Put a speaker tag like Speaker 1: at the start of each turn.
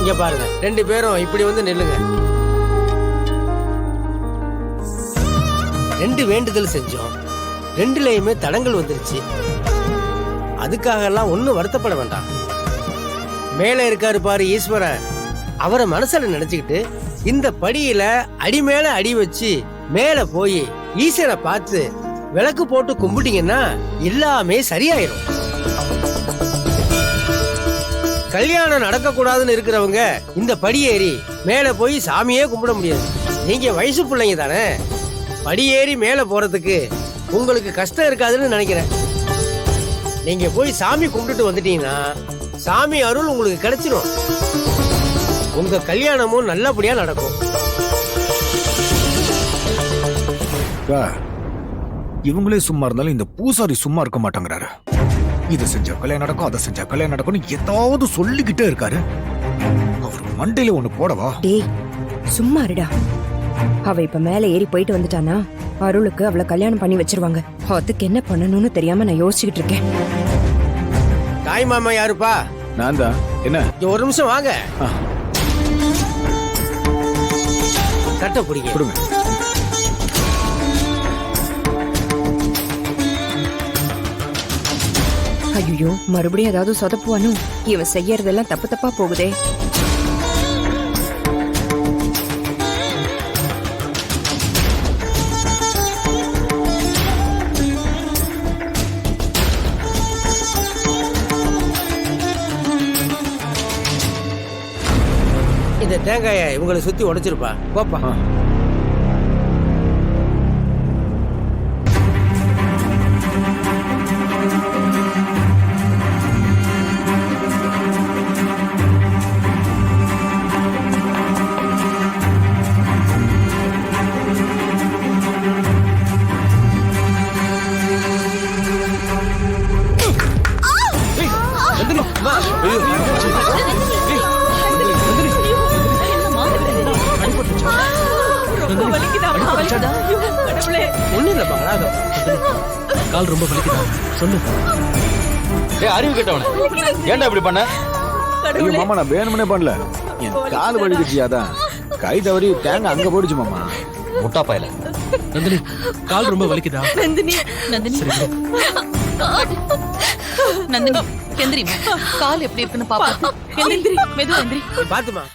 Speaker 1: இங்க பாருங்க, 2 பேரும் இப்படி வந்து நில்லுங்க. 2 வேண்டுதல் செஞ்சோம், 2லயுமே தடங்கள் வந்துருச்சு. அதுக்காக எல்லாம் ஒன்னும் வருத்தப்பட வேண்டாம். மேல இருக்காரு பாரு ஈஸ்வரன், அவரை மனசுல நினைச்சுக்கிட்டு இந்த படியில அடி மேல அடி வச்சு மேல போய் ஈஸ்வரை பார்த்து விளக்கு போட்டு கும்பிட்டீங்கன்னா எல்லாமே சரியாயிரும். கல்யாணம் நடக்க கூடாதுன்னு இருக்கிறவங்க இந்த படியேறி மேல போய் சாமியே கும்பிட முடியாது. நீங்க வயசு பிள்ளைங்க தானே, படியேறி மேல போறதுக்கு உங்களுக்கு கஷ்டம் இருக்காதுன்னு நினைக்கிறேன். நீங்க போய் சாமி கும்பிட்டுட்டு வந்துட்டீங்கன்னா சாமி அருள் உங்களுக்கு கிடைச்சிடும். உங்க கல்யாணமும் நல்லபடியா நடக்கும்.
Speaker 2: இவங்களே சும்மா இருந்தாலும் இந்த பூசாரி சும்மா இருக்க மாட்டேங்கிறாரு. இதை செஞ்சா கல்யாணம் நடக்கும், அதை செஞ்சா கல்யாணம் நடக்கும், ஏதாவது சொல்லிக்கிட்டே இருக்காரு. அவர் மண்டையில ஒண்ணு போடவா?
Speaker 3: டேய் சும்மா இருடா. அவ இப்ப மேல ஏறி போயிட்டு வந்துட்டானா அருளுக்கு அவளை கல்யாணம் பண்ணி வச்சிருவாங்க. அதுக்கு என்ன பண்ணணும்னு தெரியாம நான் யோசிச்சுக்கிட்டு இருக்கேன்.
Speaker 1: தாய் மாமா யாருப்பா?
Speaker 2: நான் தான். என்ன?
Speaker 1: ஒரு நிமிஷம் வாங்க. கட்ட பிடிங்க.
Speaker 2: கொடுங்க.
Speaker 3: ஐயோ மறுபடியும் ஏதாவது சொதப்புவானோ? இவன் செய்யறதெல்லாம் தப்பு தப்பா போகுதே.
Speaker 1: இந்த தேங்காயை இவங்களை சுத்தி உடைச்சிருப்பா. போப்பா.
Speaker 4: கால் ரொம்ப வலிக்குதா? சொல்லு.
Speaker 5: அறிவு கேட்டவன ஏன்டா இப்படி பண்ண?
Speaker 2: ஐயோ மாமா, நான் வேணும்னே பண்ணல. என் கால் வலிக்குச்சியாதான் கை தவறி தேங்காய் அங்க போயிடுச்சு மாமா.
Speaker 5: முட்டா பயல.
Speaker 4: நந்தினி, கால் ரொம்ப வலிக்குதா?
Speaker 6: நந்தினி நந்தினி நந்தினி எந்திரிமா. கால் எப்படி இருக்குன்னு பாப்பா. எந்திரி மெதுவா எந்திரி.
Speaker 1: பாத்துமா.